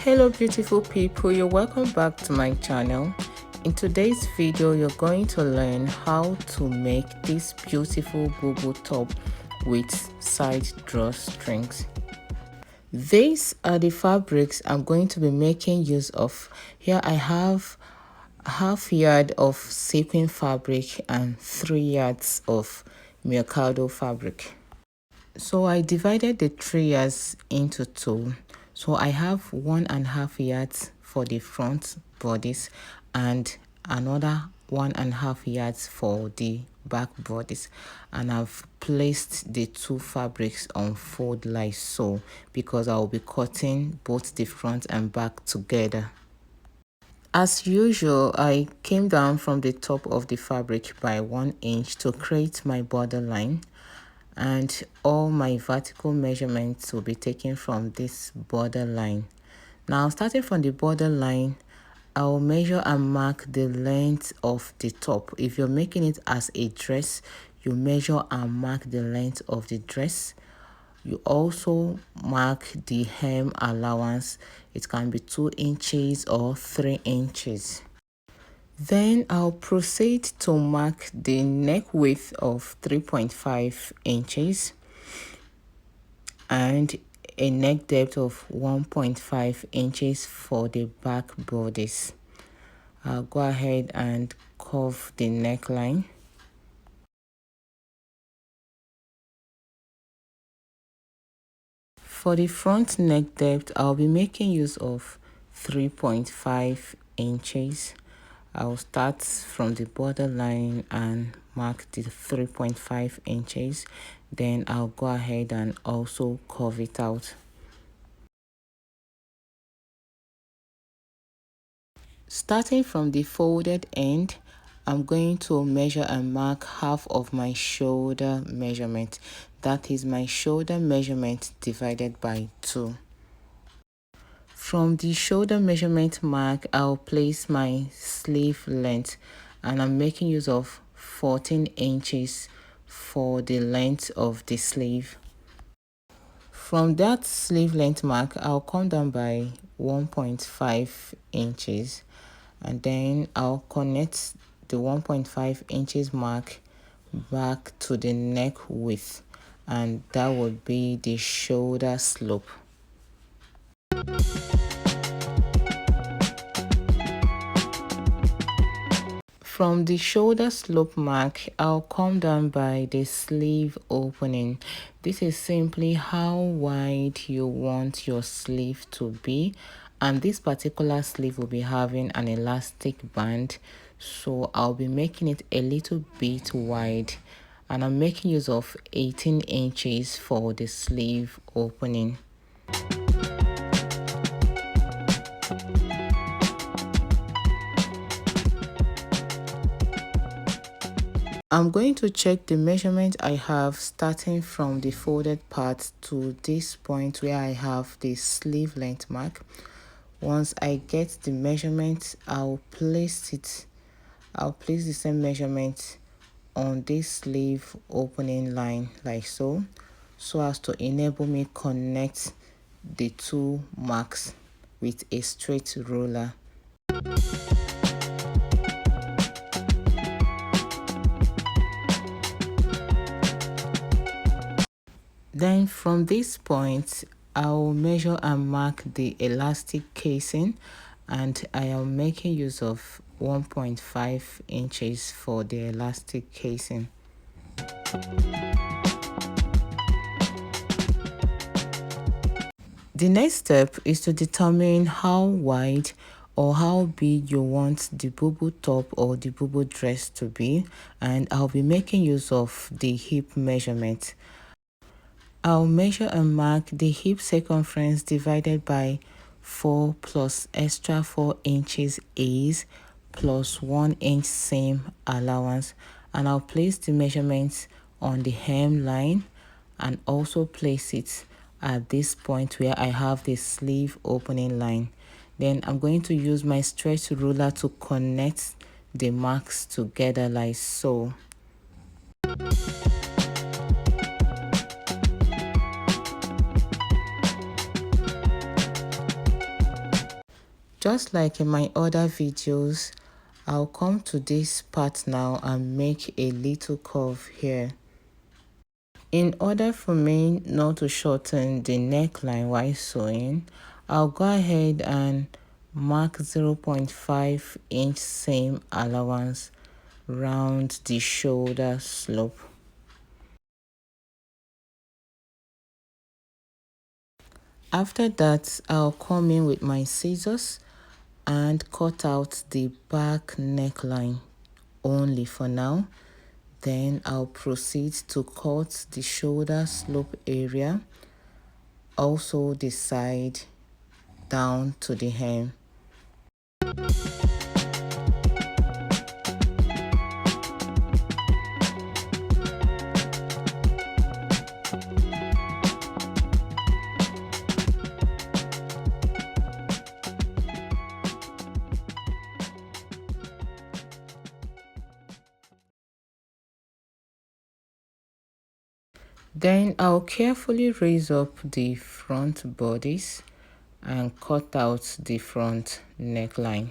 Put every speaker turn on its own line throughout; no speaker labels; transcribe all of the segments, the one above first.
Hello beautiful people, you're welcome back to my channel. In today's video you're going to learn how to make this beautiful bubu top with side drawstrings. These are the fabrics I'm going to be making use of. Here I have half yard of sequin fabric and 3 yards of mikado fabric. So I divided the 3 yards into 2. So I have 1.5 yards for the front bodies and another 1.5 yards for the back bodies, and I've placed the 2 fabrics on fold like so because I'll be cutting both the front and back together. As usual, I came down from the top of the fabric by 1 inch to create my borderline, and all my vertical measurements will be taken from this borderline. Now, starting from the borderline, I'll measure and mark the length of the top. If you're making it as a dress, you measure and mark the length of the dress. You also mark the hem allowance. It can be 2 inches or 3 inches. Then I'll proceed to mark the neck width of 3.5 inches and a neck depth of 1.5 inches for the back bodies. I'll go ahead and curve the neckline. For the front neck depth, I'll be making use of 3.5 inches. I'll start from the borderline and mark the 3.5 inches. Then I'll go ahead and also curve it out. Starting from the folded end, I'm going to measure and mark half of my shoulder measurement. That is my shoulder measurement divided by 2. From the shoulder measurement mark, I'll place my sleeve length, and I'm making use of 14 inches for the length of the sleeve. From that sleeve length mark, I'll come down by 1.5 inches, and then I'll connect the 1.5 inches mark back to the neck width, and that would be the shoulder slope. From the shoulder slope mark, I'll come down by the sleeve opening. This is simply how wide you want your sleeve to be, and this particular sleeve will be having an elastic band, so I'll be making it a little bit wide, and I'm making use of 18 inches for the sleeve opening. I'm going to check the measurement I have starting from the folded part to this point where I have the sleeve length mark. Once I get the measurement, I'll place the same measurement on this sleeve opening line like so as to enable me connect the 2 marks with a straight ruler. Then from this point, I'll measure and mark the elastic casing, and I am making use of 1.5 inches for the elastic casing. The next step is to determine how wide or how big you want the bubu top or the bubu dress to be, and I'll be making use of the hip measurement. I'll measure and mark the hip circumference divided by 4 plus extra 4 inches ease plus 1 inch seam allowance, and I'll place the measurements on the hem line and also place it at this point where I have the sleeve opening line. Then I'm going to use my stretch ruler to connect the marks together like so. Just like in my other videos, I'll come to this part now and make a little curve here. In order for me not to shorten the neckline while sewing, I'll go ahead and mark 0.5 inch seam allowance round the shoulder slope. After that, I'll come in with my scissors and cut out the back neckline only for now. Then I'll proceed to cut the shoulder slope area, also the side down to the hem. Then I'll carefully raise up the front bodice and cut out the front neckline.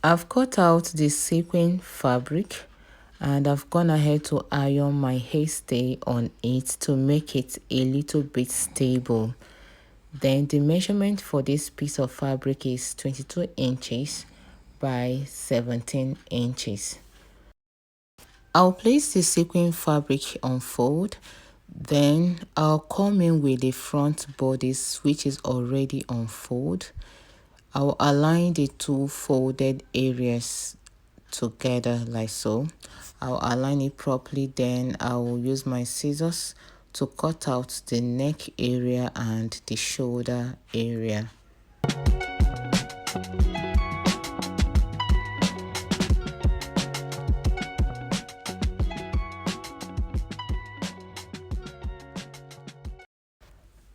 I've cut out the sequin fabric and I've gone ahead to iron my hairstay on it to make it a little bit stable. Then the measurement for this piece of fabric is 22 inches by 17 inches. I'll place the sequin fabric on fold, then I'll come in with the front bodice which is already on fold. I'll align the two folded areas together like so. I'll align it properly, then I'll use my scissors to cut out the neck area and the shoulder area.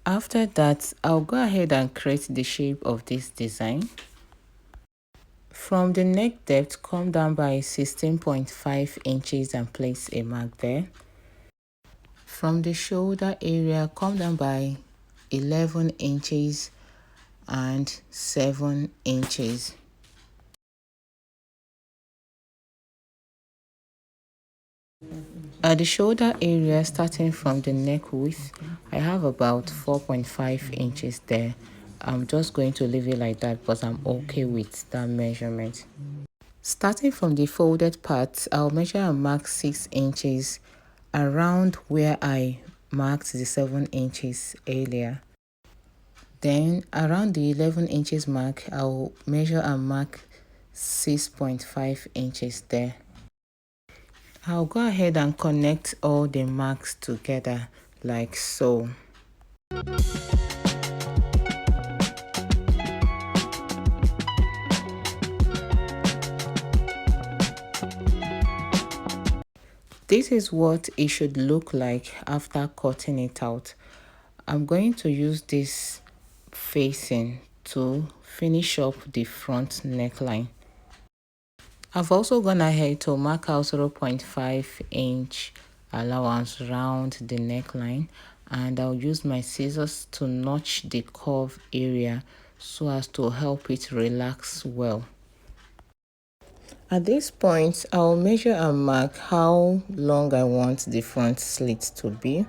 After that, I'll go ahead and create the shape of this design. From the neck depth, come down by 16.5 inches and place a mark there. From the shoulder area, come down by 11 inches and 7 inches. At the shoulder area, starting from the neck width, I have about 4.5 inches there. I'm just going to leave it like that because I'm okay with that measurement. Starting from the folded part, I'll measure and mark 6 inches around where I marked the 7 inches earlier. Then around the 11 inches mark, I'll measure and mark 6.5 inches there. I'll go ahead and connect all the marks together like so. This is what it should look like after cutting it out. I'm going to use this facing to finish up the front neckline. I've also gone ahead to mark out 0.5 inch allowance round the neckline, and I'll use my scissors to notch the curve area so as to help it relax well. At this point, I'll measure and mark how long I want the front slit to be.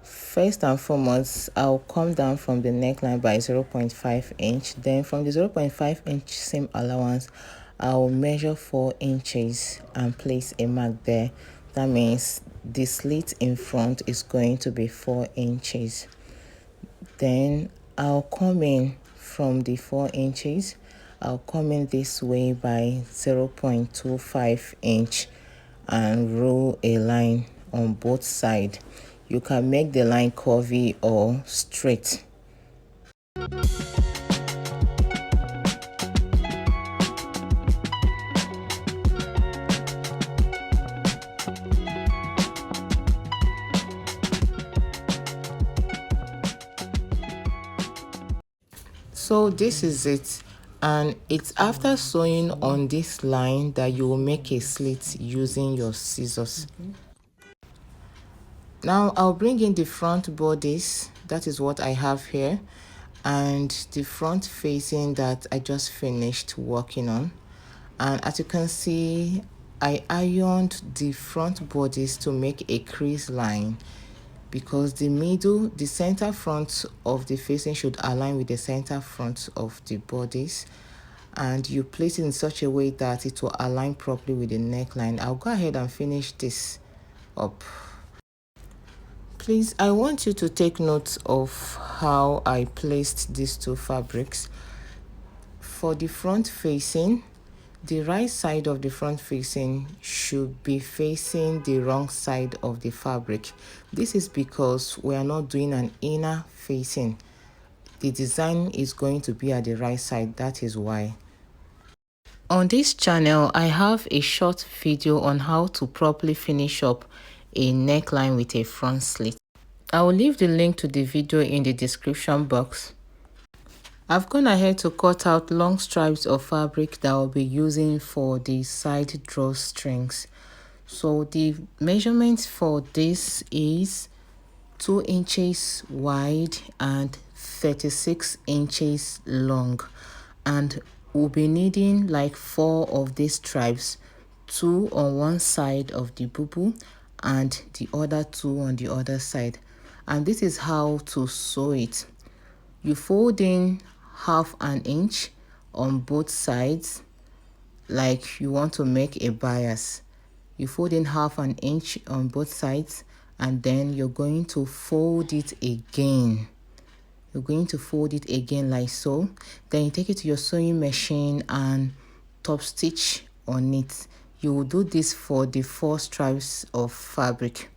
First and foremost, I'll come down from the neckline by 0.5 inch. Then from the 0.5 inch seam allowance, I'll measure 4 inches and place a mark there. That means the slit in front is going to be 4 inches. Then I'll come in from the 4 inches. I'll come in this way by 0.25 inch and roll a line on both sides. You can make the line curvy or straight. So this is it, and it's after sewing on this line that you will make a slit using your scissors. Now I'll bring in the front bodice. That is what I have here, and the front facing that I just finished working on. And as you can see, I ironed the front bodice to make a crease line, because the center front of the facing should align with the center front of the bodice, and you place it in such a way that it will align properly with the neckline. I'll go ahead and finish this up. Please, I want you to take note of how I placed these two fabrics. For the front facing, the right side of the front facing should be facing the wrong side of the fabric. This is because we are not doing an inner facing. The design is going to be at the right side, that is why. On this channel, I have a short video on how to properly finish up a neckline with a front slit. I will leave the link to the video in the description box. I've gone ahead to cut out long stripes of fabric that I'll be using for the side drawstrings. So the measurement for this is 2 inches wide and 36 inches long, and we'll be needing like 4 of these stripes, 2 on one side of the bubu and the other 2 on the other side. And this is how to sew it. You fold in half an inch on both sides, like you want to make a bias. You fold in half an inch on both sides, and then you're going to fold it again. You're going to fold it again like so. Then you take it to your sewing machine and top stitch on it. You will do this for the 4 stripes of fabric.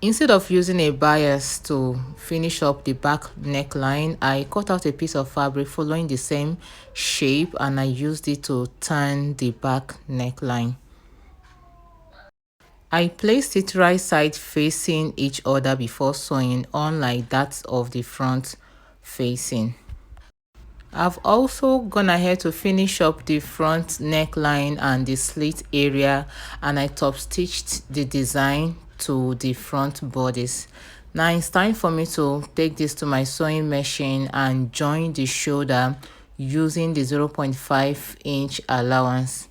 Instead of using a bias to finish up the back neckline, I cut out a piece of fabric following the same shape, and I used it to turn the back neckline. I placed it right side facing each other before sewing, unlike that of the front facing. I've also gone ahead to finish up the front neckline and the slit area, and I top stitched the design to the front bodice. Now it's time for me to take this to my sewing machine and join the shoulder using the 0.5 inch allowance.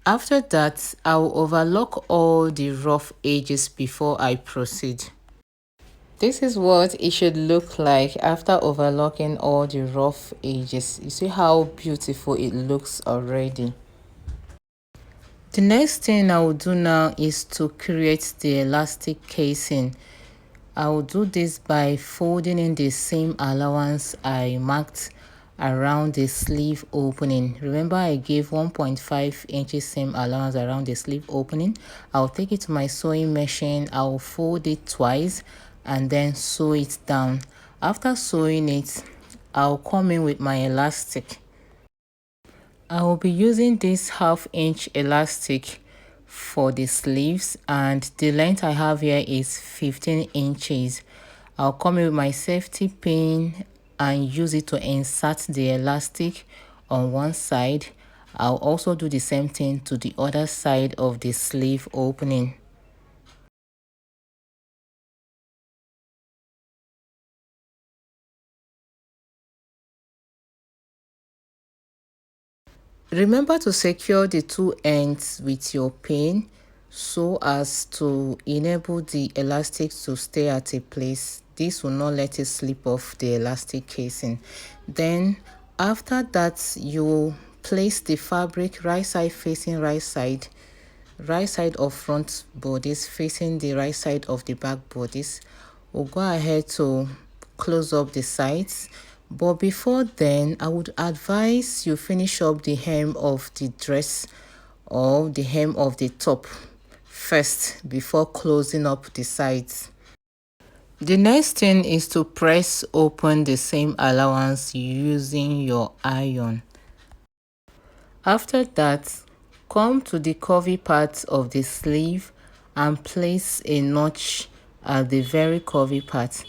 After that, I will overlock all the rough edges before I proceed. This is what it should look like after overlocking all the rough edges. You see how beautiful it looks already. The next thing I will do now is to create the elastic casing. I will do this by folding in the same allowance I marked around the sleeve opening. Remember, I gave 1.5 inches same allowance around the sleeve opening. I'll take it to my sewing machine. I'll fold it twice and then sew it down. After sewing it, I'll come in with my elastic. I will be using this 1/2 inch elastic for the sleeves, and the length I have here is 15 inches. I'll come in with my safety pin and use it to insert the elastic on one side. I'll also do the same thing to the other side of the sleeve opening. Remember to secure the 2 ends with your pin so as to enable the elastic to stay at a place. This will not let it slip off the elastic casing. Then after that, you will place the fabric right side facing right side of front bodice facing the right side of the back bodice. We'll go ahead to close up the sides, but before then I would advise you finish up the hem of the dress or the hem of the top first before closing up the sides. The next thing is to press open the same allowance using your iron. After that, come to the curvy part of the sleeve and place a notch at the very curvy part.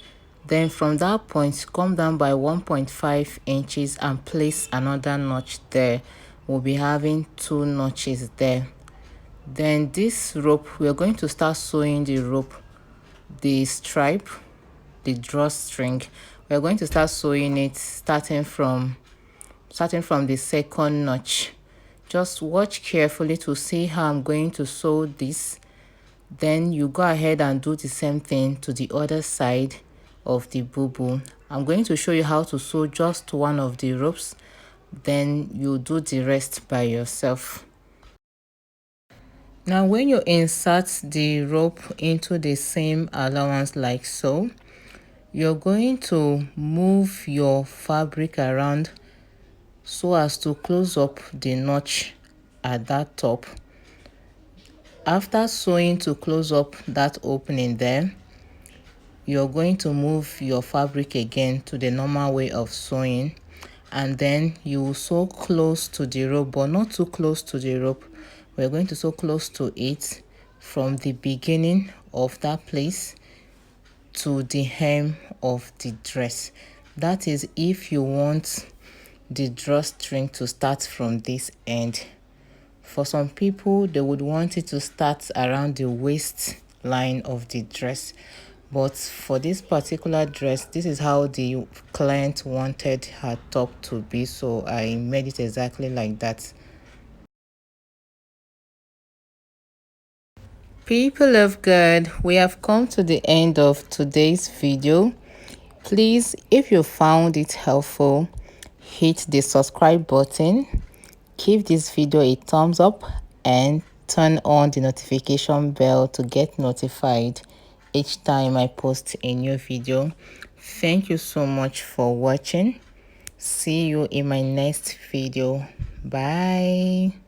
Then from that point, come down by 1.5 inches and place another notch there. We'll be having 2 notches there. Then this rope, we're going to start sewing the rope the stripe, the drawstring. We're going to start sewing it starting from the second notch. Just watch carefully to see how I'm going to sew this. Then you go ahead and do the same thing to the other side of the bubu. I'm going to show you how to sew just one of the ropes, then you do the rest by yourself. Now when you insert the rope into the same allowance like so, you're going to move your fabric around so as to close up the notch at that top. After sewing to close up that opening there, you're going to move your fabric again to the normal way of sewing, and then you will sew close to the rope, but not too close to the rope. We're going to sew close to it from the beginning of that place to the hem of the dress. That is if you want the drawstring to start from this end. For some people, they would want it to start around the waist line of the dress, but for this particular dress, this is how the client wanted her top to be, so I made it exactly like that. People of God, we have come to the end of today's video. Please, if you found it helpful, hit the subscribe button, give this video a thumbs up, and turn on the notification bell to get notified each time I post a new video. Thank you so much for watching. See you in my next video. Bye.